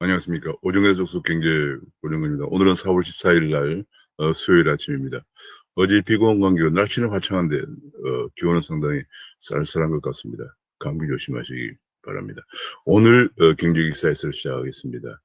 안녕하십니까. 오정의 속속 경제 오정근입니다. 오늘은 4월 14일 날 수요일 아침입니다. 어제 비공원 관계로 날씨는 화창한데 기온은 상당히 쌀쌀한 것 같습니다. 감기 조심하시기 바랍니다. 오늘 경제 기사에서 시작하겠습니다.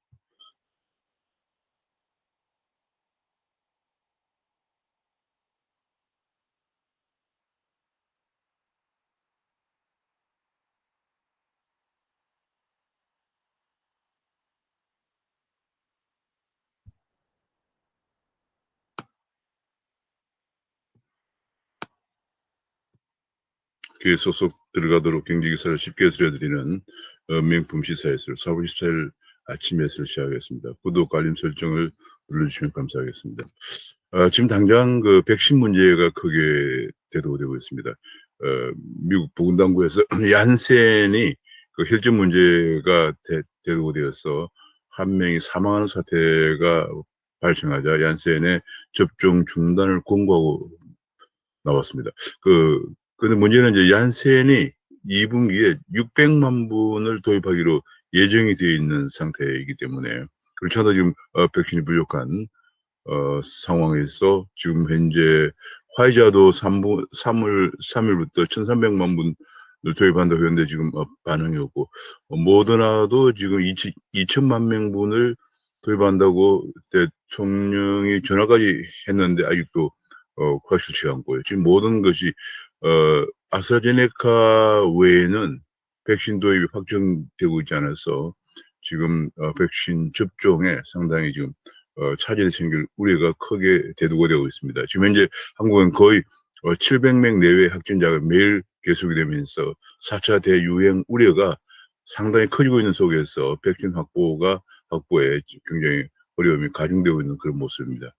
귀에 쏙쏙 들어가도록 경제 기사를 쉽게 들려드리는 명품 시사에서 4월 14일 아침에서 시작하겠습니다. 구독, 알림 설정을 눌러주시면 감사하겠습니다. 지금 당장 그 백신 문제가 크게 대두되고 있습니다. 미국 보건당국에서 얀센이 그 혈전 문제가 대두되어서 한 명이 사망하는 사태가 발생하자 얀센의 접종 중단을 권고하고 나왔습니다. 근데 문제는 이제 얀센이 2분기에 600만 분을 도입하기로 예정이 되어 있는 상태이기 때문에 그렇지 않아도 지금 백신이 부족한 상황에서 지금 현재 화이자도 3일부터 1,300만 분을 도입한다고 했는데 지금 반응이 없고 모더나도 지금 2천만 명분을 도입한다고 대통령이 전화까지 했는데 아직도 확실치 않고요. 지금 모든 것이 아스트라제네카 외에는 백신 도입이 확정되고 있지 않아서 지금 백신 접종에 상당히 지금 차질이 생길 우려가 크게 대두가 되고 있습니다. 지금 현재 한국은 거의 700명 내외 확진자가 매일 계속이 되면서 4차 대유행 우려가 상당히 커지고 있는 속에서 백신 확보에 굉장히 어려움이 가중되고 있는 그런 모습입니다.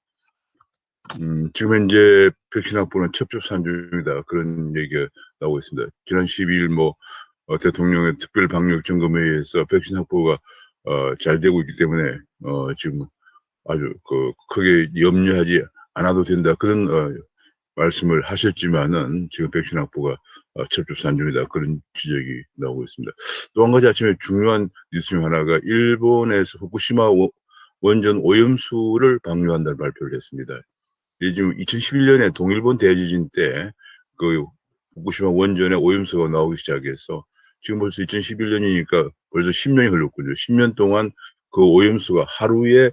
지금 현재 백신 확보는 첩첩산중이다. 그런 얘기가 나오고 있습니다. 지난 12일 대통령의 특별 방역 점검회의에서 백신 확보가 잘 되고 있기 때문에 지금 아주 크게 염려하지 않아도 된다. 그런 말씀을 하셨지만은 지금 백신 확보가 첩첩산중이다. 그런 지적이 나오고 있습니다. 또 한 가지 아침에 중요한 뉴스 중 하나가 일본에서 후쿠시마 원전 오염수를 방류한다는 발표를 했습니다. 지금 2011년에 동일본 대지진 때 그 후쿠시마 원전에 오염수가 나오기 시작해서 지금 벌써 2011년이니까 벌써 10년이 흘렀군요. 10년 동안 그 오염수가 하루에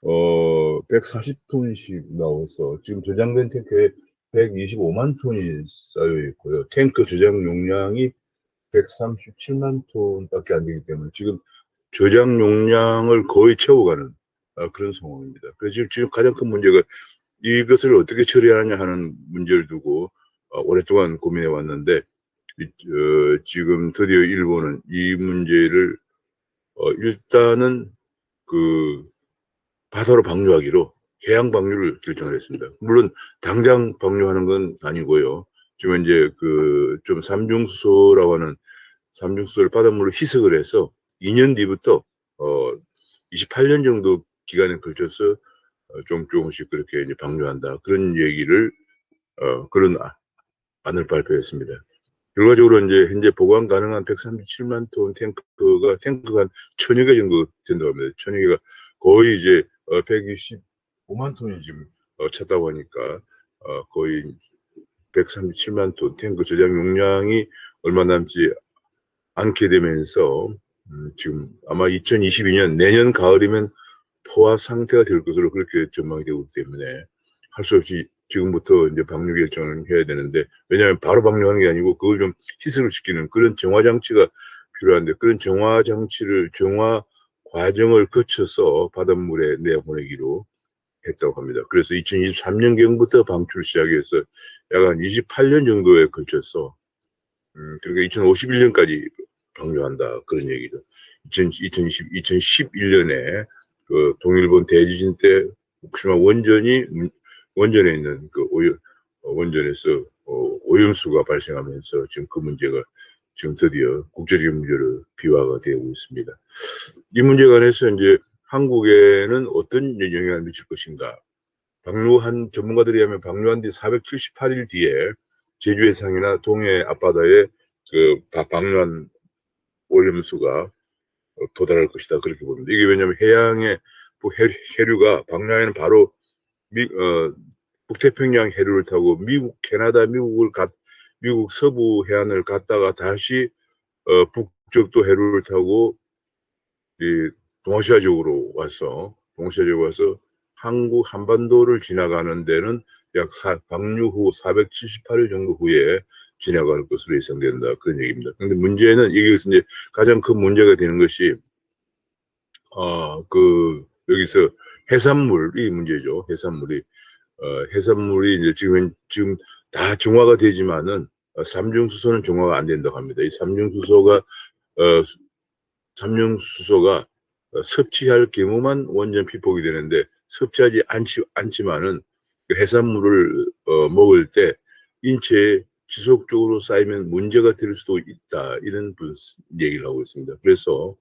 140톤씩 나와서 지금 저장된 탱크에 125만 톤이 쌓여 있고요. 탱크 저장 용량이 137만 톤밖에 안 되기 때문에 지금 저장 용량을 거의 채워가는 그런 상황입니다. 그래서 지금 가장 큰 문제가 이것을 어떻게 처리하느냐 하는 문제를 두고 오랫동안 고민해 왔는데 지금 드디어 일본은 이 문제를 일단은 바다로 방류하기로 해양 방류를 결정을 했습니다. 물론 당장 방류하는 건 아니고요. 지금 이제 좀 삼중수소라고 하는 삼중수소를 바닷물로 희석을 해서 2년 뒤부터 28년 정도 기간에 걸쳐서 조금씩 그렇게 이제 방류한다. 그런 얘기를 그런 안을 발표했습니다. 결과적으로 이제 현재 보관 가능한 137만 톤 탱크가 한 1000여 개 정도 된다고 합니다. 1000여 개가 거의 이제 125만 톤이 지금 찼다고 하니까 거의 137만 톤 탱크 저장 용량이 얼마 남지 않게 되면서 지금 아마 2022년 내년 가을이면 포화 상태가 될 것으로 그렇게 전망이 되고 있기 때문에 할 수 없이 지금부터 이제 방류 결정을 해야 되는데 왜냐하면 바로 방류하는 게 아니고 그걸 좀 희석을 시키는 그런 정화 장치가 필요한데 그런 정화 과정을 거쳐서 바닷물에 내보내기로 했다고 합니다. 그래서 2023년경부터 방출 시작해서 약 한 28년 정도에 걸쳐서 그러니까 2051년까지 방류한다 그런 얘기죠. 2011년에 그 동일본 대지진 때 후쿠시마 원전에 있는 원전에서 오염수가 발생하면서 지금 그 문제가 지금 드디어 국제적인 문제로 비화가 되고 있습니다. 이 문제에 관해서 이제 한국에는 어떤 영향을 미칠 것인가? 전문가들에 의하면 방류한 뒤 478일 뒤에 제주 해상이나 동해 앞바다에 방류한 오염수가 도달할 것이다 그렇게 봅니다. 이게 왜냐하면 해양의 해류가 방류하에는 바로 북태평양 해류를 타고 미국, 캐나다, 미국 서부 해안을 갔다가 다시 북쪽도 해류를 타고 이 동아시아적으로 와서 한국 한반도를 지나가는 데는 약 방류 후 478일 정도 후에 지나갈 것으로 예상된다 그런 얘기입니다. 그런데 문제는 여기서 이제 가장 큰 문제가 되는 것이 여기서 해산물이 문제죠. 해산물이 이제 지금 다 정화가 되지만은 삼중수소는 정화가 안 된다고 합니다. 이 삼중수소가 섭취할 경우만 원전 피폭이 되는데 섭취하지 않지만은 그 해산물을 먹을 때 인체에 지속적으로 쌓이면 문제가 될 수도 있다 이런 얘기를 하고 있습니다. 그래서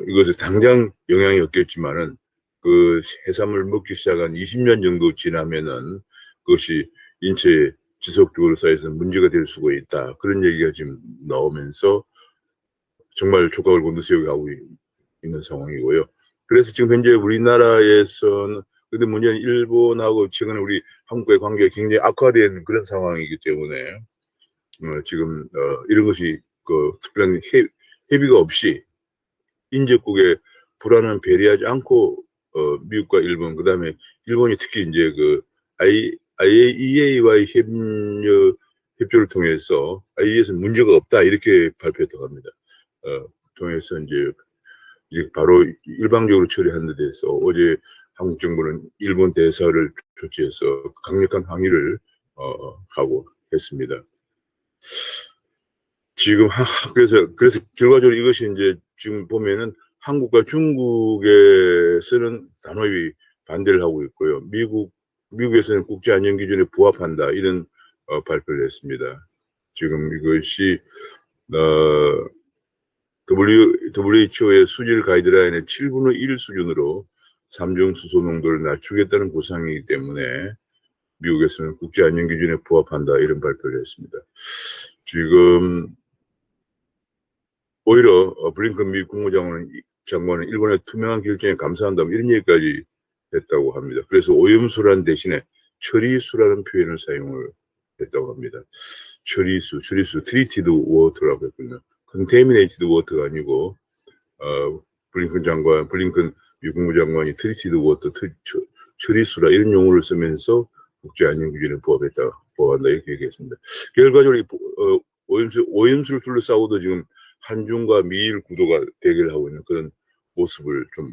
이것을 당장 영향이 없겠지만은 그 해산물 먹기 시작한 20년 정도 지나면은 그것이 인체에 지속적으로 쌓여서 문제가 될 수가 있다. 그런 얘기가 지금 나오면서 정말 촉각을 곤두세우게 하고 있는 상황이고요. 그래서 지금 현재 우리나라에서는 근데 문제는 일본하고 최근에 우리 한국의 관계가 굉장히 악화된 그런 상황이기 때문에 지금 이런 것이 그 특별한 협의가 없이 인접국에 불안은 배려하지 않고 미국과 일본 그다음에 일본이 특히 이제 그 IAEA와의 협조를 통해서 IAEA에서는 문제가 없다 이렇게 발표했다고 합니다. 통해서 이제 바로 일방적으로 처리하는 데 대해서 어제 한국 정부는 일본 대사를 조치해서 강력한 항의를 하고 했습니다. 지금 그래서 결과적으로 이것이 이제 지금 보면은 한국과 중국에서는 단호히 반대를 하고 있고요. 미국에서는 국제안전기준에 부합한다 이런 발표를 했습니다. 지금 이것이 WHO의 수질 가이드라인의 7분의 1 수준으로 삼중수소 농도를 낮추겠다는 구상이기 때문에 미국에서는 국제안전기준에 부합한다 이런 발표를 했습니다. 지금 오히려 블링컨 미 국무장관은 일본의 투명한 결정에 감사한다 이런 얘기까지 했다고 합니다. 그래서 오염수란 대신에 처리수라는 표현을 사용을 했다고 합니다. 처리수, treated water라고 했거든요. contaminated water가 아니고 블링컨 미 국무장관이 treated water, 처리수라 이런 용어를 쓰면서 국제안전기준에 부합한다 이렇게 얘기했습니다. 결과적으로 오염수를 둘러싸고도 지금 한중과 미일 구도가 대결을 하고 있는 그런 모습을 좀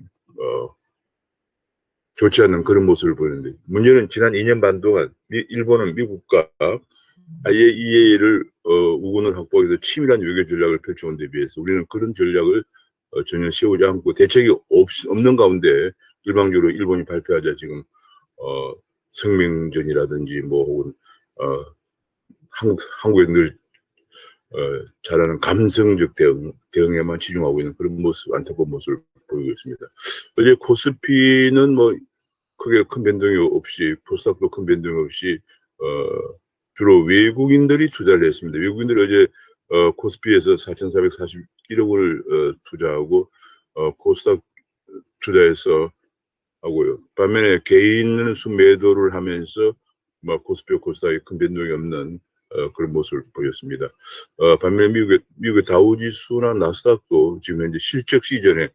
좋지 않는 그런 모습을 보이는데 문제는 지난 2년 반 동안 일본은 미국과 IAEA를 우군을 확보해서 치밀한 외교 전략을 펼쳐온 데 비해서 우리는 그런 전략을 전혀 세우지 않고 대책이 없는 가운데 일방적으로 일본이 발표하자 지금 성명전이라든지 뭐 혹은 한국에 늘 잘하는 감성적 대응에만 치중하고 있는 그런 모습, 안타까운 모습을 보이고 있습니다. 어제 코스피는 뭐 크게 큰 변동이 없이, 코스닥도 큰 변동이 없이 주로 외국인들이 투자를 했습니다. 외국인들이 어제 코스피에서 4,441억 원을 투자하고 코스닥 투자해서 하고요. 반면에 개인은 순매도를 하면서 코스피와 코스닥에 큰 변동이 없는 그런 모습을 보였습니다. 반면에 미국의 다우지수나 나스닥도 지금 현재 실적 시즌에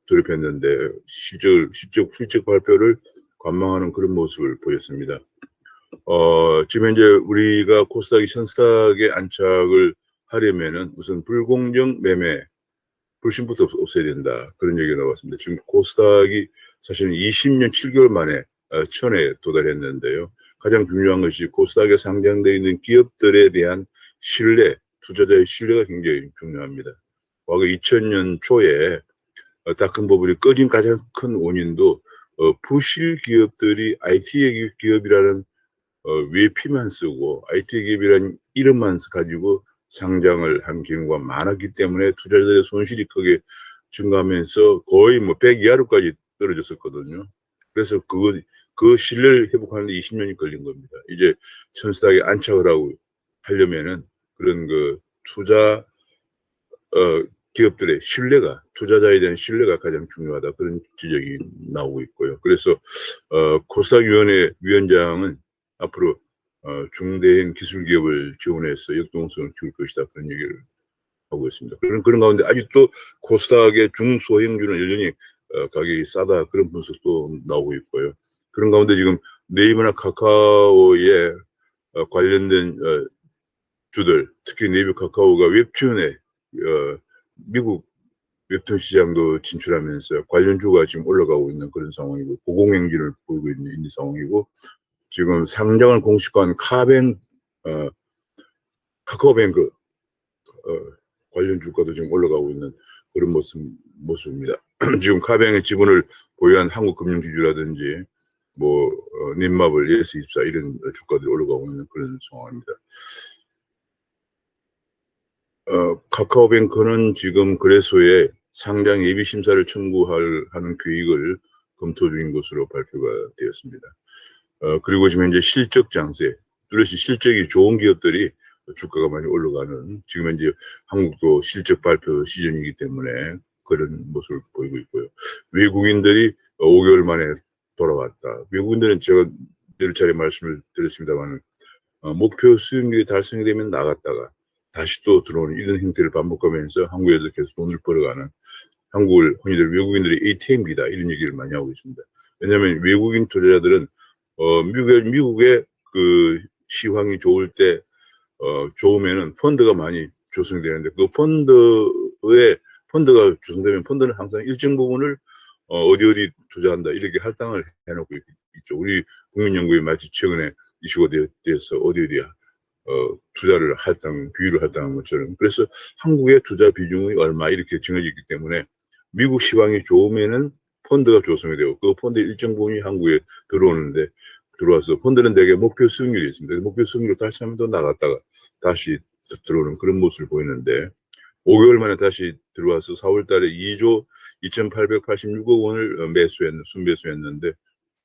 돌입했는데 실적 발표를 관망하는 그런 모습을 보였습니다. 지금 현재 우리가 코스닥이 현스닥에 안착을 하려면은 우선 불공정 매매, 불신부터 없어야 된다. 그런 얘기가 나왔습니다. 지금 코스닥이 사실은 20년 7개월 만에 1000에 도달했는데요. 가장 중요한 것이 코스닥에 상장되어 있는 기업들에 대한 신뢰, 투자자의 신뢰가 굉장히 중요합니다. 과거 2000년 초에 닷컴 버블이 꺼진 가장 큰 원인도 부실 기업들이 IT 기업이라는 외피만 쓰고 IT 기업이라는 이름만 가지고 상장을 한 경우가 많았기 때문에 투자자들의 손실이 크게 증가하면서 거의 뭐 100 이하로까지 떨어졌었거든요. 그래서 그 신뢰를 회복하는데 20년이 걸린 겁니다. 이제 현스닥에 안착을 하려면은 그런 투자 기업들의 신뢰가, 투자자에 대한 신뢰가 가장 중요하다. 그런 지적이 나오고 있고요. 그래서 코스닥위원회 위원장은 앞으로 중대형 기술기업을 지원해서 역동성을 키울 것이다. 그런 얘기를 하고 있습니다. 그런 가운데 아직도 코스닥의 중소형주는 여전히 가격이 싸다. 그런 분석도 나오고 있고요. 그런 가운데 지금 네이버나 카카오에 관련된 주들, 특히 네이버 카카오가 웹툰에 미국 웹툰 시장도 진출하면서 관련주가 지금 올라가고 있는 그런 상황이고, 고공행진을 보이고 있는 상황이고, 지금 상장을 공식화한 카카오뱅크 관련 주가도 지금 올라가고 있는 그런 모습입니다. 지금 카뱅의 지분을 보유한 한국금융지주라든지 뭐 넷마블, 예스24 이런 주가들이 올라가고 있는 그런 상황입니다. 카카오뱅크는 지금 거래소에 상장 예비 심사를 청구하는 계획을 검토 중인 것으로 발표가 되었습니다. 그리고 지금 현재 실적 장세, 뚜렷이 실적이 좋은 기업들이 주가가 많이 올라가는, 지금 현재 한국도 실적 발표 시즌이기 때문에 그런 모습을 보이고 있고요. 외국인들이 5개월 만에 돌아왔다. 외국인들은 제가 여러 차례 말씀을 드렸습니다만 목표 수익률이 달성이 되면 나갔다가 다시 또 들어오는 이런 형태를 반복하면서 한국에서 계속 돈을 벌어가는, 한국을 흔히들 외국인들의 ATM기다 이런 얘기를 많이 하고 있습니다. 왜냐하면 외국인 투자자들은 미국의 그 시황이 좋을 때 좋으면은 펀드가 많이 조성되는데, 그 펀드가 조성되면 펀드는 항상 일정 부분을 어디 투자한다 이렇게 할당을 해놓고 있죠. 우리 국민연구에 마치 최근에 이슈가 되어서 어디야 투자를 비율을 할당한 것처럼, 그래서 한국의 투자 비중이 얼마 이렇게 정해져 있기 때문에 미국 시황이 좋으면은 펀드가 조성이 되고 그 펀드 일정 부분이 한국에 들어와서 펀드는 대개 목표 수익률이 있습니다. 목표 수익률 달성하면 또 나갔다가 다시 들어오는 그런 모습을 보이는데, 5개월 만에 다시 들어와서 4월 달에 2조 2,886억 원을 순매수했는데,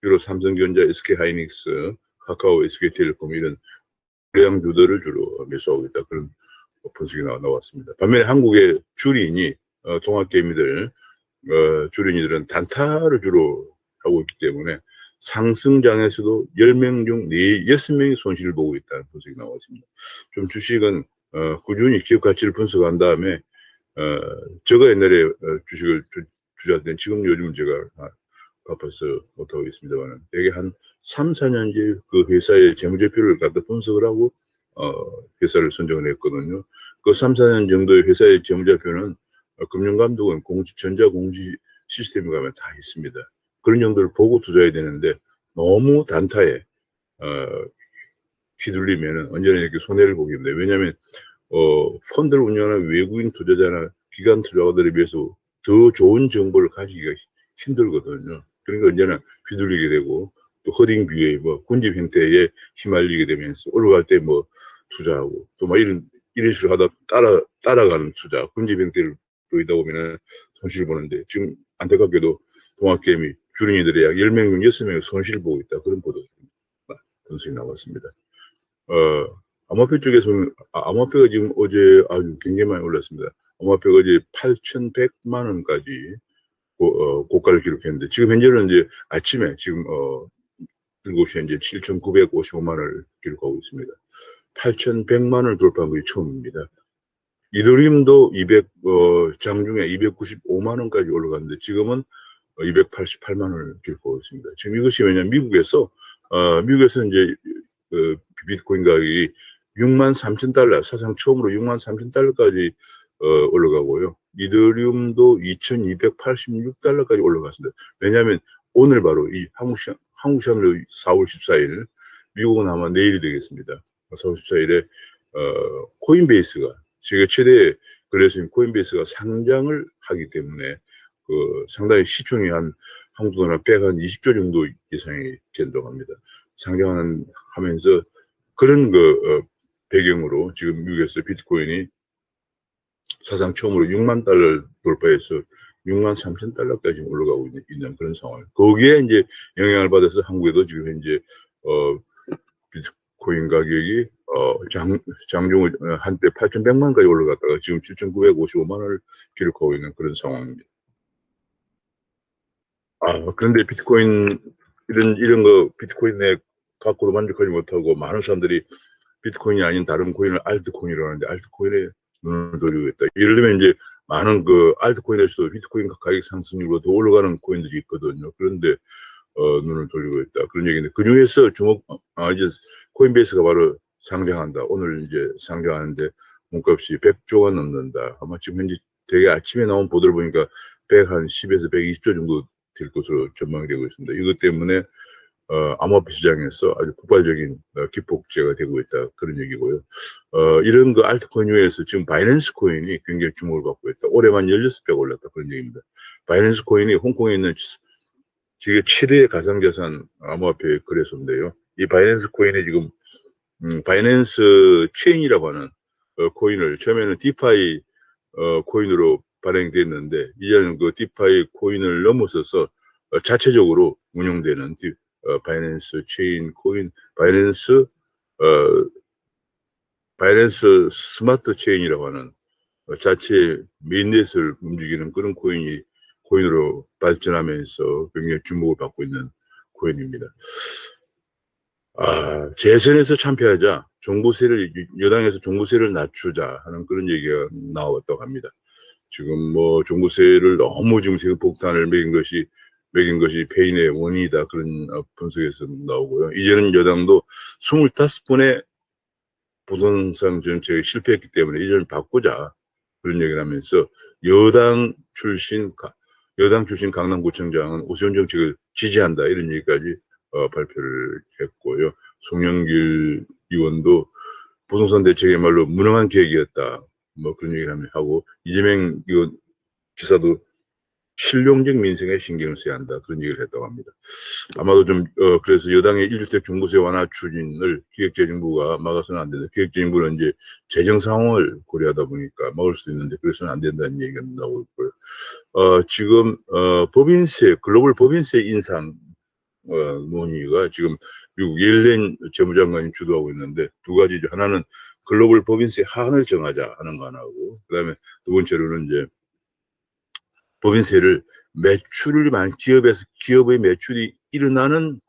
주로 삼성전자, SK하이닉스, 카카오, SK텔레콤 이런 고량주들을 주로 매수하고 있다. 그런 분석이 나왔습니다. 반면에 한국의 주린이 주린이들은 단타를 주로 하고 있기 때문에 상승장에서도 10명 중 6명이 손실을 보고 있다는 분석이 나왔습니다. 좀 주식은 꾸준히 기업 가치를 분석한 다음에 제가 옛날에 주식을 투자할 때는 지금 요즘 제가 바빠서 못하고 있습니다만 되게 한 3, 4년째 그 회사의 재무제표를 갖다 분석을 하고 회사를 선정을 했거든요. 그 3, 4년 정도의 회사의 재무제표는 금융감독원 전자공시 시스템에 가면 다 있습니다. 그런 정도를 보고 투자해야 되는데 너무 단타에 휘둘리면 언제나 이렇게 손해를 보게 됩니다. 왜냐하면 펀드를 운영하는 외국인 투자자나 기관 투자자들에 비해서 더 좋은 정보를 가지기가 힘들거든요. 그러니까 언제나 휘둘리게 되고, 또 허딩 뷰에 군집 형태에 휘말리게 되면서 올라갈 때 투자하고 또 이런 식으로 하다 따라가는 투자, 군집 형태를 보이다 보면은 손실 보는데, 지금 안타깝게도 동학개미 주린이들이 약 10명 중 6명이 손실을 보고 있다. 그런 분석이 나왔습니다. 암호화폐 쪽에서는 암호화폐가 지금 어제 아주 굉장히 많이 올랐습니다. 암호화폐가 어제 8,100만 원까지 고가를 기록했는데, 지금 현재는 이제 아침에 지금 7시에 이제 7,955만 원을 기록하고 있습니다. 8,100만 원을 돌파한 것이 처음입니다. 이더리움도 장중에 295만 원까지 올라갔는데 지금은 288만 원을 기록하고 있습니다. 지금 이것이 왜냐면 미국에서 이제 비트코인 가격이 63,000달러, 사상 처음으로 63,000달러까지 올라가고요. 이더리움도 2,286달러까지 올라갔습니다. 왜냐하면 오늘 바로 이 한국 시간으로 4월 14일, 미국은 아마 내일이 되겠습니다. 4월 14일에 코인베이스가, 세계 최대 거래소인 코인베이스가 상장을 하기 때문에 상당히 시총이 한국 돈으로 120조 정도 이상이 된다고 합니다. 상장하면서 그런 배경으로 지금 미국에서 비트코인이 사상 처음으로 6만 달러를 돌파해서 6만 3천 달러까지 올라가고 있는 그런 상황. 거기에 이제 영향을 받아서 한국에도 지금 현재 비트코인 가격이 장중 한때 8,100만까지 올라갔다가 지금 7,955만 원을 기록하고 있는 그런 상황입니다. 그런데 비트코인 이런 거 비트코인에 갖고도 만족하지 못하고 많은 사람들이 비트코인이 아닌 다른 코인을 알트코인이라고 하는데 알트코인에 눈을 돌리고 있다. 예를 들면 이제 많은 그 알트코인에서도 비트코인 가격 상승률보다 더 올라가는 코인들이 있거든요. 그런데 눈을 돌리고 있다. 그런 얘기인데 그 중에서 이제 코인베이스가 바로 상장한다. 오늘 이제 상장하는데 몸값이 100조가 넘는다. 아마 지금 현재 되게 아침에 나온 보도를 보니까 110에서 120조 정도 될 것으로 전망이 되고 있습니다. 이것 때문에 암호화폐 시장에서 아주 폭발적인 기폭제가 되고 있다. 그런 얘기고요. 이런 그 알트코인 중에서 지금 바이낸스 코인이 굉장히 주목을 받고 있다. 올해만 16배 올랐다. 그런 얘기입니다. 바이낸스 코인이 홍콩에 있는 세계 최대의 가상자산 암호화폐 거래소인데요. 이 바이낸스 코인이 지금 바이낸스 체인이라고 하는 코인을 처음에는 디파이 코인으로 발행됐는데 이제는 그 디파이 코인을 넘어서서 자체적으로 운영되는 바이낸스 체인 코인 바이낸스 스마트 체인이라고 하는 자체 메인넷을 움직이는 그런 코인으로 발전하면서 굉장히 주목을 받고 있는 코인입니다. 재선에서 참패하자 여당에서 종부세를 낮추자 하는 그런 얘기가 나왔다고 합니다. 지금 뭐 종부세를 너무 지금 세금 폭탄을 매긴 것이 패인의 원인이다. 그런 분석에서 나오고요. 이제는 여당도 25번의 부동산 정책에 실패했기 때문에 이제는 바꾸자. 그런 얘기를 하면서 여당 출신 강남구청장은 오세훈 정책을 지지한다. 이런 얘기까지 발표를 했고요. 송영길 의원도 부동산 대책이야말로 무능한 계획이었다. 뭐 그런 얘기를 하고 이재명 의원 지사도 실용적 민생에 신경을 써야 한다. 그런 얘기를 했다고 합니다. 아마도 그래서 여당의 1주택 중부세 완화 추진을 기획재정부가 막아서는 안 된다. 기획재정부는 이제 재정 상황을 고려하다 보니까 막을 수도 있는데 그래서는 안 된다는 얘기가 나오고 있고요. 지금 글로벌 법인세 인상 논의가 지금 미국 옐렌 재무장관이 주도하고 있는데 두 가지죠. 하나는 글로벌 법인세 하한을 정하자 하는 거 하나고, 그다음에 두 번째로는 이제 법인세를 기업의 매출이 일어나는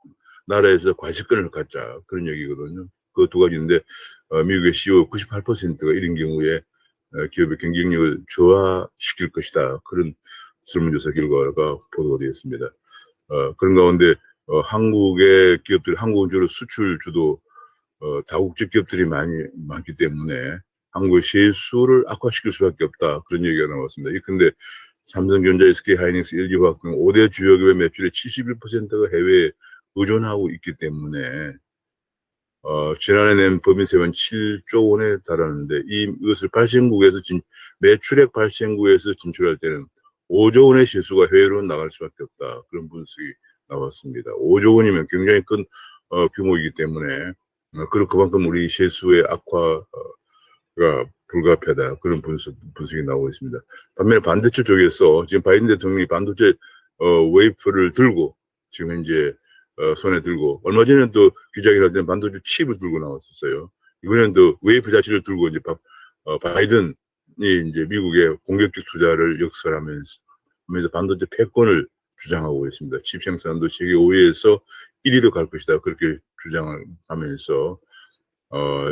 나라에서 과세권을 갖자. 그런 얘기거든요. 그 두 가지인데, 미국의 CEO 98%가 이런 경우에 기업의 경쟁력을 저하시킬 것이다. 그런 설문조사 결과가 보도가 되었습니다. 그런 가운데, 한국은 주로 수출 주도, 다국적 기업들이 많기 때문에 한국의 세수를 악화시킬 수밖에 없다. 그런 얘기가 나왔습니다. 근데 삼성전자, SK하이닉스, LG화학 등 5대 주요 기업의 매출의 71%가 해외에 의존하고 있기 때문에 지난해 낸 법인세는 7조 원에 달하는데 이것을 매출액 발생국에서 진출할 때는 5조 원의 실수가 해외로 나갈 수밖에 없다. 그런 분석이 나왔습니다. 5조 원이면 굉장히 큰 규모이기 때문에 그만큼 우리 실수의 악화가 불가피하다. 그런 분석이 나오고 있습니다. 반면에 반도체 쪽에서 지금 바이든 대통령이 반도체 웨이퍼를 들고 지금 현재 손에 들고, 얼마 전에는 또 기자회견 할 때는 반도체 칩을 들고 나왔었어요. 이번에는 또 웨이퍼 자체를 들고 이제 바이든이 이제 미국의 공격적 투자를 역설하면서 반도체 패권을 주장하고 있습니다. 칩 생산도 세계 5위에서 1위로 갈 것이다. 그렇게 주장을 하면서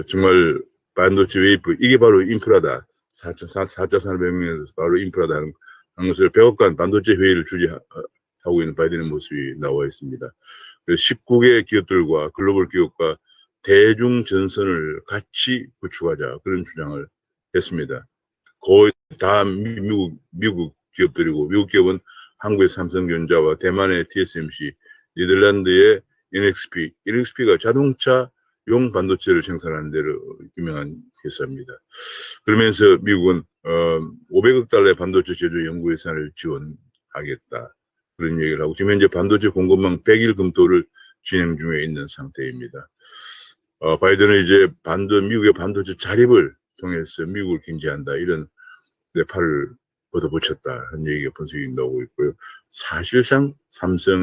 정말 반도체 웨이프, 이게 바로 인프라다. 4차 산업혁명에서 바로 인프라다 하는 것을 100억간 반도체 회의를 주재하고 있는 바이든의 모습이 나와 있습니다. 19개 기업들과 글로벌 기업과 대중 전선을 같이 구축하자. 그런 주장을 했습니다. 거의 다 미국 기업들이고, 미국 기업은 한국의 삼성전자와 대만의 TSMC, 네덜란드의 NXP가 자동차용 반도체를 생산하는 데로 유명한 회사입니다. 그러면서 미국은 500억 달러의 반도체 제조 연구 예산을 지원하겠다. 그런 얘기를 하고, 지금 현재 반도체 공급망 100일 검토를 진행 중에 있는 상태입니다. 바이든은 이제 미국의 반도체 자립을 통해서 미국을 견제한다. 이런 팔을 걷어붙였다. 하는 얘기가 분석이 나오고 있고요. 사실상 삼성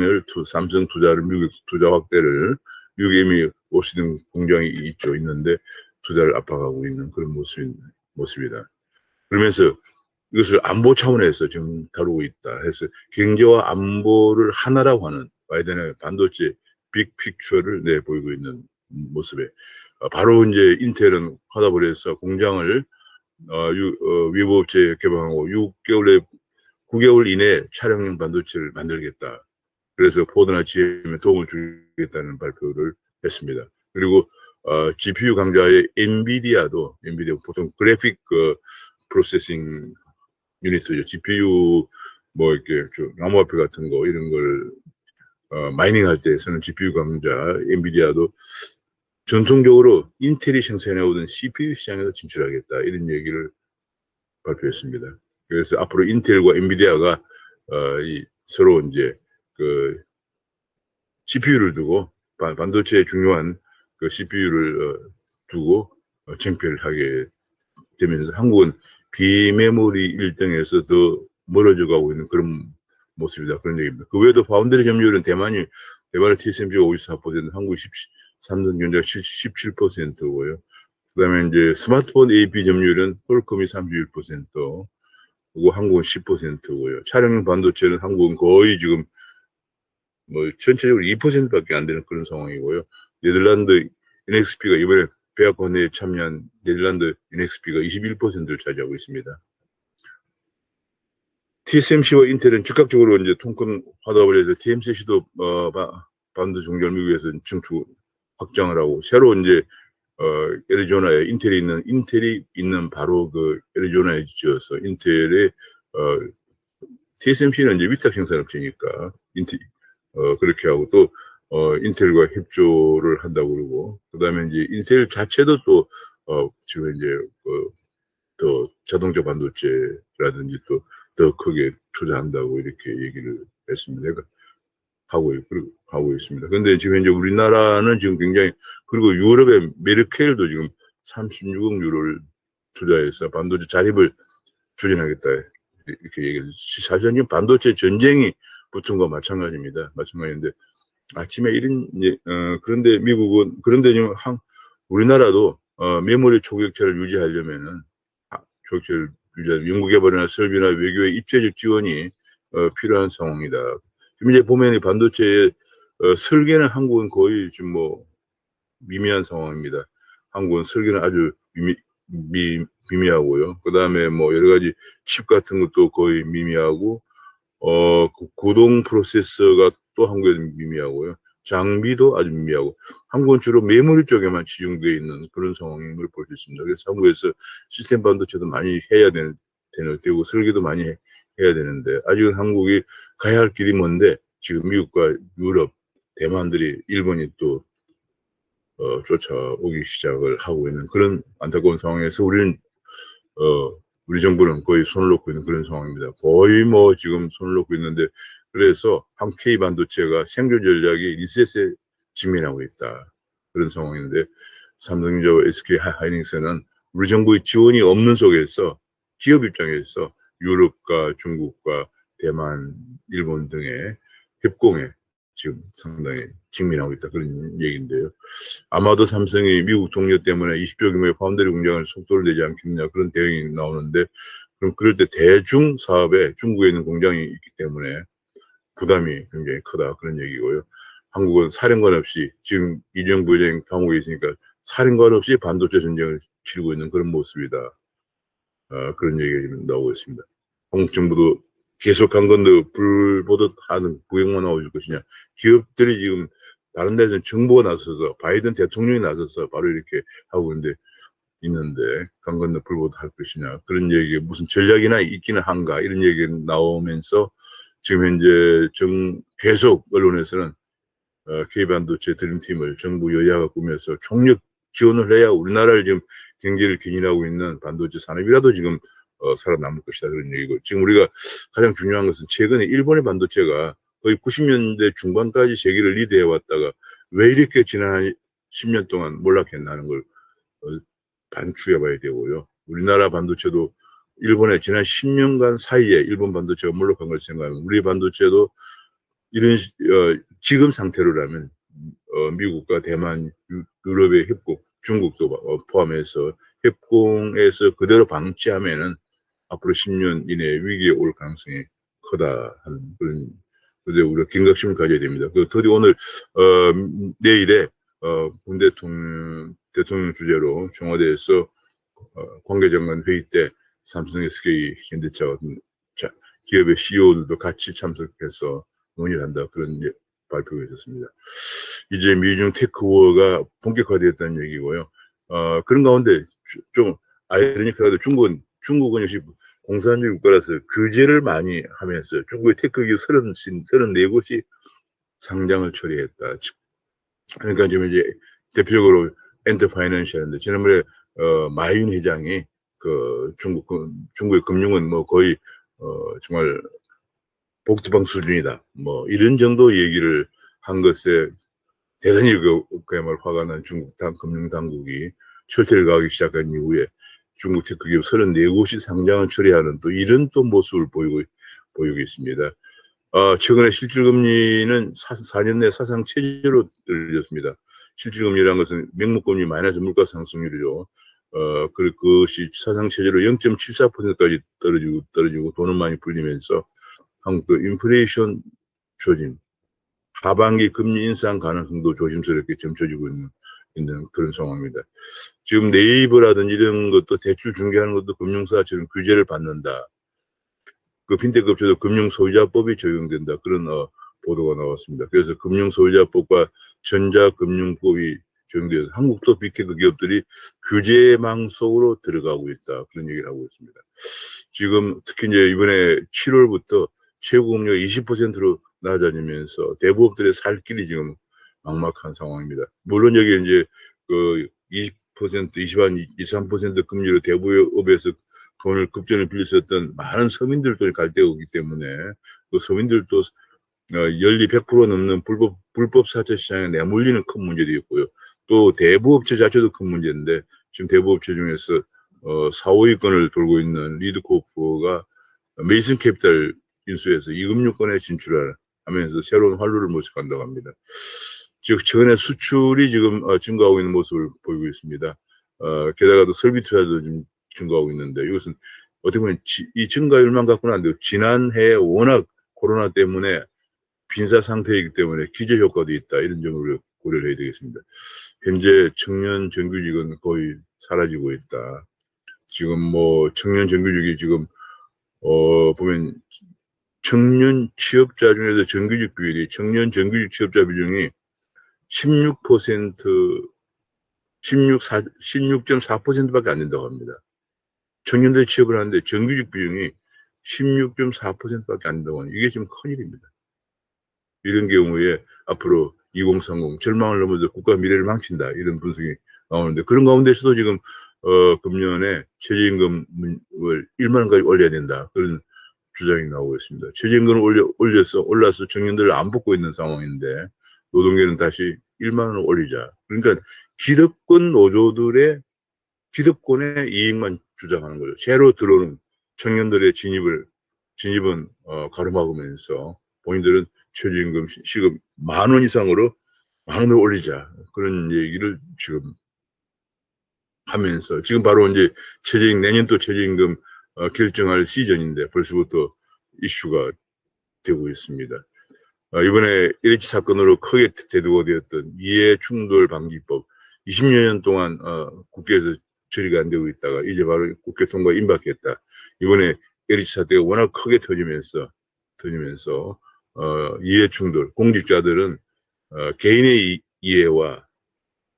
투자를, 미국 투자 확대를 미국이 이미 오시는 공장이 있는데 투자를 압박하고 있는 그런 모습이다. 그러면서 이것을 안보 차원에서 지금 다루고 있다 해서 경제와 안보를 하나라고 하는 바이든의 반도체 빅픽처를 내보이고 있는 모습에 바로 이제 인텔은 하다버려서 공장을 위보업체 개방하고 9개월 이내에 차량용 반도체를 만들겠다. 그래서 포드나 GM에 도움을 주겠다는 발표를 했습니다. 그리고 GPU 강자의 엔비디아 보통 그래픽 프로세싱 유닛이죠. GPU 뭐 이렇게 암호화폐 같은 거 이런 걸 마이닝 할 때 쓰는 GPU 강자 엔비디아도 전통적으로 인텔이 생산해오던 CPU 시장에서 진출하겠다 이런 얘기를 발표했습니다. 그래서 앞으로 인텔과 엔비디아가 서로 이제 그 CPU를 두고 반도체의 중요한 그 CPU를 두고 쟁표를 하게 되면서 한국은 비메모리 1등에서 더 멀어져 가고 있는 그런 모습이다. 그런 얘기입니다. 그 외에도 파운드리 점유율은 대만의 TSMC가 54%, 한국이 13등 전자가 17%고요. 그다음에 이제 스마트폰 AP 점유율은 퀄컴이 31%고 한국은 10%고요. 차량용 반도체는 한국은 거의 지금 뭐 전체적으로 2%밖에 안 되는 그런 상황이고요. 네덜란드 NXP가 이번에 배합권에 참여한 네덜란드 NXP가 21%를 차지하고 있습니다. TSMC와 인텔은 즉각적으로 이제 통근하다고 해서 TSMC도 반도 종결 미국에서 증축 확장을 하고 새로 이제 애리조나에 인텔이 있는 바로 그 애리조나에 지어서 인텔의 TSMC는 이제 위탁 생산업체니까 그렇게 하고 또 인텔과 협조를 한다고 그러고 그다음에 이제 인텔 자체도 또 지금 이제 더 자동차 반도체라든지 또 더 크게 투자한다고 이렇게 얘기를 했습니다. 그러니까 하고 있습니다. 근데 지금 이제 우리나라는 지금 굉장히 그리고 유럽의 메르켈도 지금 36억 유로를 투자해서 반도체 자립을 추진하겠다 이렇게 얘기를. 사실은 지금 반도체 전쟁이 붙은 거 마찬가지입니다. 마찬가지인데 아침에 그런데 미국은 그런데 지금 우리나라도 메모리 초격차를 유지하려면은 초격차를 유지하려면 연구개발이나 설비나 외교의 입체적 지원이 필요한 상황이다. 지금 이제 보면 반도체의 설계는 한국은 거의 지금 뭐 미미한 상황입니다. 한국은 설계는 아주 미미하고요. 그 다음에 뭐 여러 가지 칩 같은 것도 거의 미미하고 구동 프로세서가 또 한국에는 미미하고요. 장비도 아주 미미하고 한국은 주로 메모리 쪽에만 치중되어 있는 그런 상황을 볼 수 있습니다. 그래서 한국에서 시스템 반도체도 많이 해야 되고 설계도 많이 해야 되는데 아직은 한국이 가야 할 길이 먼데 지금 미국과 유럽, 대만들이 일본이 또 쫓아오기 시작을 하고 있는 그런 안타까운 상황에서 우리 정부는 거의 손을 놓고 있는 그런 상황입니다. 거의 뭐 지금 손을 놓고 있는데 그래서 한 K 반도체가 생존 전략이 리셋에 직면하고 있다. 그런 상황인데 삼성전자와 SK 하이닉스는 우리 정부의 지원이 없는 속에서 기업 입장에서 유럽과 중국과 대만, 일본 등의 협공에 지금 상당히 직면하고 있다. 그런 얘기인데요. 아마도 삼성이 미국 동료 때문에 20조 규모의 파운드리 공장을 속도를 내지 않겠느냐 그런 대응이 나오는데 그럼 그럴 때 대중 사업에 중국에 있는 공장이 있기 때문에 부담이 굉장히 크다 그런 얘기고요. 한국은 사령관 없이 지금 이재용 부회장이 감옥에 있으니까 사령관 없이 반도체 전쟁을 치르고 있는 그런 모습이다. 그런 얘기가 지금 나오고 있습니다. 한국 정부도 계속 한 건데 불 보듯 하는 구역만 나오고 있을 것이냐. 기업들이 지금 다른 데서는 정부가 나서서 바이든 대통령이 나서서 바로 이렇게 하고 있는데 강 건너 불 보듯 할 것이냐. 그런 얘기 무슨 전략이나 있기는 한가 이런 얘기 나오면서 지금 현재 계속 언론에서는 K반도체 드림팀을 정부 여야가 꾸며서 총력 지원을 해야 우리나라를 지금 경제를 견인하고 있는 반도체 산업이라도 지금 살아남을 것이다 그런 얘기고 지금 우리가 가장 중요한 것은 최근에 일본의 반도체가 거의 90년대 중반까지 세계를 리드해 왔다가 왜 이렇게 지난 10년 동안 몰락했나는 걸 반추해 봐야 되고요. 우리나라 반도체도 일본의 지난 10년간 사이에 일본 반도체가 몰락한 걸 생각하면 우리 반도체도 이런 지금 상태로라면 미국과 대만, 유럽의 협공, 중국도 포함해서 협공에서 그대로 방치하면은 앞으로 10년 이내에 위기에 올 가능성이 크다 하는 그런, 그래서 우리가 경각심을 가져야 됩니다. 그 더디 오늘 내일에 문 대통령 주재로 청와대에서 관계장관 회의 때 삼성, SK, 현대차 같은 기업의 CEO들도 같이 참석해서 논의를 한다, 그런 발표가 있었습니다. 이제 미중 테크워가 본격화되었다는 얘기고요. 그런 가운데 좀 아이러니컬하게 중국은 역시 공산주의 국가라서 규제를 많이 하면서 중국의 테크 기업 34곳이 상장을 처리했다. 그러니까 지금 이제 대표적으로 엔터파이낸셜인데, 지난번에 마윤 회장이 그 중국의 금융은 뭐 거의 정말 복지방 수준이다, 뭐 이런 정도 얘기를 한 것에 대단히 그야말로 화가 난 중국 금융 당국이 철퇴를 가기 시작한 이후에 중국 테크 기업 34곳이 상장을 처리하는 또 이런 또 모습을 보이고 있습니다. 최근에 실질금리는 4년 내 사상 최저로 떨어졌습니다. 실질금리라는 것은 명목금리 마이너스 물가 상승률이죠. 그것이 사상 최저로 0.74%까지 떨어지고 돈은 많이 불리면서 한국도 인플레이션 조짐, 하반기 금리 인상 가능성도 조심스럽게 점쳐지고 있는 그런 상황입니다. 지금 네이버라든지 이런 것도 대출 중개하는 것도 금융사처럼 규제를 받는다. 그 핀테크 업체도 금융소유자법이 적용된다, 그런 보도가 나왔습니다. 그래서 금융소유자법과 전자금융법이 적용돼서 한국도 빅테크 기업들이 규제망 속으로 들어가고 있다, 그런 얘기를 하고 있습니다. 지금 특히 이제 이번에 7월부터 최고금리가 20%로 낮아지면서 대부업들의 살 길이 지금 막막한 상황입니다. 물론 여기 이제 그 20%, 23% 금리로 대부업에서 돈을 급전을 빌렸었던 많은 서민들도 갈 데가 없기 때문에 그 서민들도 연리 100% 넘는 불법 사채 시장에 내몰리는 큰 문제도 있고요. 또 대부업체 자체도 큰 문제인데, 지금 대부업체 중에서 4, 5위권을 돌고 있는 리드코프가 메이슨 캐피탈 인수해서 2금융권에 진출하면서 새로운 활로를 모색한다고 합니다. 즉 최근에 수출이 지금 증가하고 있는 모습을 보이고 있습니다. 게다가 또 설비 투자도 좀 증가하고 있는데, 이것은 어떻게 보면 이 증가율만 갖고는 안 돼요. 지난해 워낙 코로나 때문에 빈사 상태이기 때문에 기저 효과도 있다, 이런 점을 고려를 해야 되겠습니다. 현재 청년 정규직은 거의 사라지고 있다. 지금 뭐 청년 정규직이 지금 보면 청년 취업자 중에서 정규직 비율이, 청년 정규직 취업자 비중이 16%, 16.4%밖에 안 된다고 합니다. 청년들이 취업을 하는데 정규직 비중이 16.4%밖에 안 된다고 하니 이게 지금 큰일입니다. 이런 경우에 앞으로 2030 절망을 넘어서 국가 미래를 망친다, 이런 분석이 나오는데, 그런 가운데서도 지금 금년에 최저임금을 1만 원까지 올려야 된다, 그런 주장이 나오고 있습니다. 최저임금을 올라서 청년들을 안 뽑고 있는 상황인데 노동계는 다시 1만 원을 올리자. 그러니까 기득권 노조들의 기득권의 이익만 주장하는 거죠. 새로 들어오는 청년들의 진입은 가로막으면서 본인들은 최저임금 시급 10,000원 이상으로 10,000원을 올리자, 그런 얘기를 지금 하면서, 지금 바로 이제 내년 또 최저임금 결정할 시즌인데 벌써부터 이슈가 되고 있습니다. 이번에 LH 사건으로 크게 대두가 되었던 이해충돌 방지법, 20여 년 동안 국회에서 처리가 안 되고 있다가 이제 바로 국회 통과 임박했다. 이번에 LH 사태가 워낙 크게 터지면서 이해충돌, 공직자들은 개인의 이해와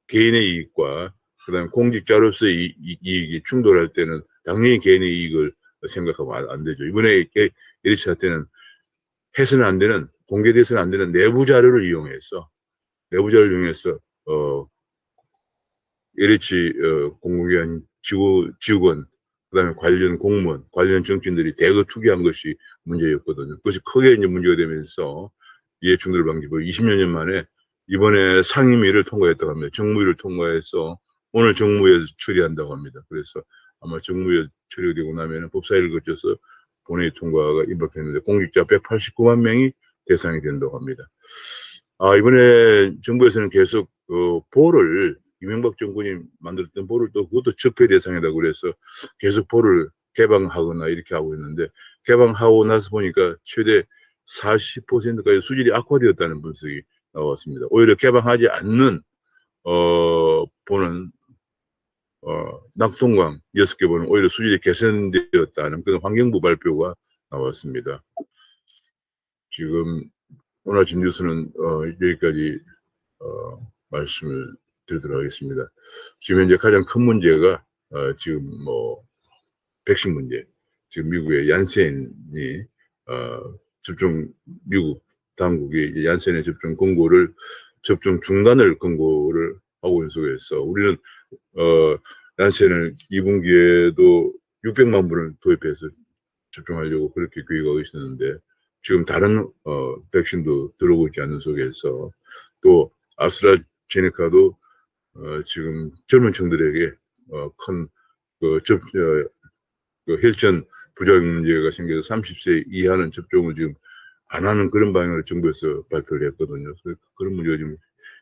개인의 이익과 그다음에 공직자로서의 이익이 충돌할 때는 당연히 개인의 이익을 생각하면 안 되죠. 이번에 LH 사태는 해서는 안 되는, 공개돼서는 안 되는 내부 자료를 이용해서 LH 공공기관 직원, 그다음에 관련 공무원, 관련 정치인들이 대거 투기한 것이 문제였거든요. 그것이 크게 이제 문제가 되면서 이해충돌 방지법 20여 년 만에 이번에 상임위를 통과했다고 합니다. 정무위를 통과해서 오늘 정무위에서 처리한다고 합니다. 그래서 아마 정무위에 처리되고 나면 법사위를 거쳐서 본회의 통과가 임박했는데 공직자 189만 명이 대상이 된다고 합니다. 이번에 정부에서는 계속 보를 이명박 정권이 만들었던 보를 또 그것도 적폐 대상이라고 그래서 계속 보를 개방하거나 이렇게 하고 있는데 개방하고 나서 보니까 최대 40%까지 수질이 악화되었다는 분석이 나왔습니다. 오히려 개방하지 않는 보는 낙동강 6개 보는 오히려 수질이 개선되었다는 그런 환경부 발표가 나왔습니다. 지금 오늘 아침 뉴스는 여기까지 말씀을 드리도록 하겠습니다. 지금 현재 가장 큰 문제가 지금 뭐 백신 문제. 지금 미국의 얀센이 접종 미국 당국이 얀센의 접종 권고를 접종 중단을 권고를 하고 있는 속에서 우리는 얀센을 2분기에도 600만 분을 도입해서 접종하려고 그렇게 계획하고 있었는데 지금 다른 백신도 들어오고 있지 않는 속에서 또 아스트라제네카도 지금 젊은 층들에게 큰그 혈전 부작용 문제가 생겨서 30세 이하는 접종을 지금 안 하는 그런 방향으로 정부에서 발표를 했거든요. 그래서 그런 문제가 지금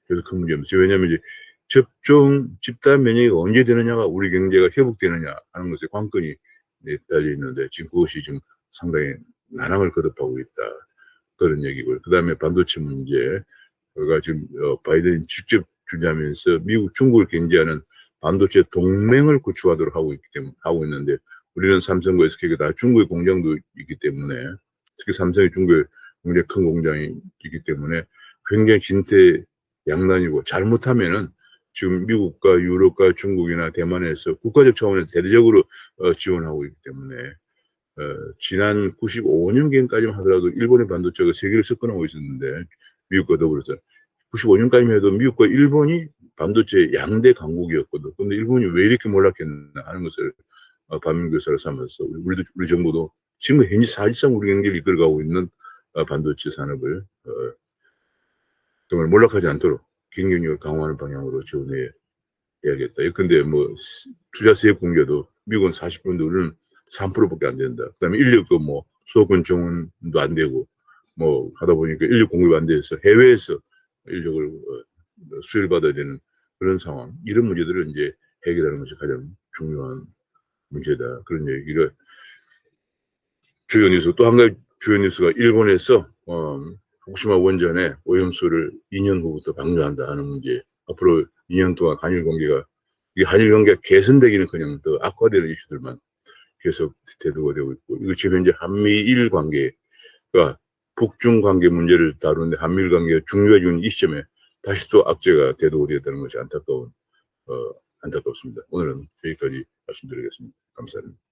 계속 큰 문제입니다. 왜냐하면 이제 접종 집단 면역이 언제 되느냐가 우리 경제가 회복되느냐 하는 것에 관건이 달려 있는데 지금 그것이 지금 상당히 난항을 거듭하고 있다. 그런 얘기고요. 그 다음에 반도체 문제가 지금 바이든이 직접 주재하면서 미국, 중국을 견제하는 반도체 동맹을 구축하도록 하고 있는데 우리는 삼성과 SK가 다 중국의 공장도 있기 때문에 특히 삼성이 중국에 굉장히 큰 공장이 있기 때문에 굉장히 진퇴양난이고 잘못하면은 지금 미국과 유럽과 중국이나 대만에서 국가적 차원에서 대대적으로 지원하고 있기 때문에 지난 95년경까지만 하더라도 일본의 반도체가 세계를 석권하고 있었는데 미국과 더불어서 95년까지만 해도 미국과 일본이 반도체 양대 강국이었거든. 근데 일본이 왜 이렇게 몰락했나 하는 것을 반민교사를 삼아서 우리 정부도 지금 현재 사실상 우리 경제를 이끌어가고 있는 반도체 산업을 정말 몰락하지 않도록 경쟁력을 강화하는 방향으로 지원해 야겠다. 근데 뭐 투자세 공개도 미국은 40%인데 우리는 3%밖에 안 된다. 그다음에 인력도 뭐 수도권 정원도 안 되고 뭐 하다 보니까 인력 공급이 안 돼서 해외에서 인력을 수혜를 받아야 되는 그런 상황. 이런 문제들을 이제 해결하는 것이 가장 중요한 문제다. 그런 얘기가 주요 뉴스. 또 한 가지 주요 뉴스가 일본에서 후쿠시마 원전의 오염수를 2년 후부터 방류한다 하는 문제. 앞으로 2년 동안 한일 관계가 이 한일 관계가 개선되기는커녕 더 악화되는 이슈들만 계속 대두가 되고 있고 이거 지금 현재 한미일 관계가 북중 관계 문제를 다루는데 한미일 관계가 중요해지는 이 시점에 다시 또 악재가 대두가 되었다는 것이 안타깝습니다. 오늘은 여기까지 말씀드리겠습니다. 감사합니다.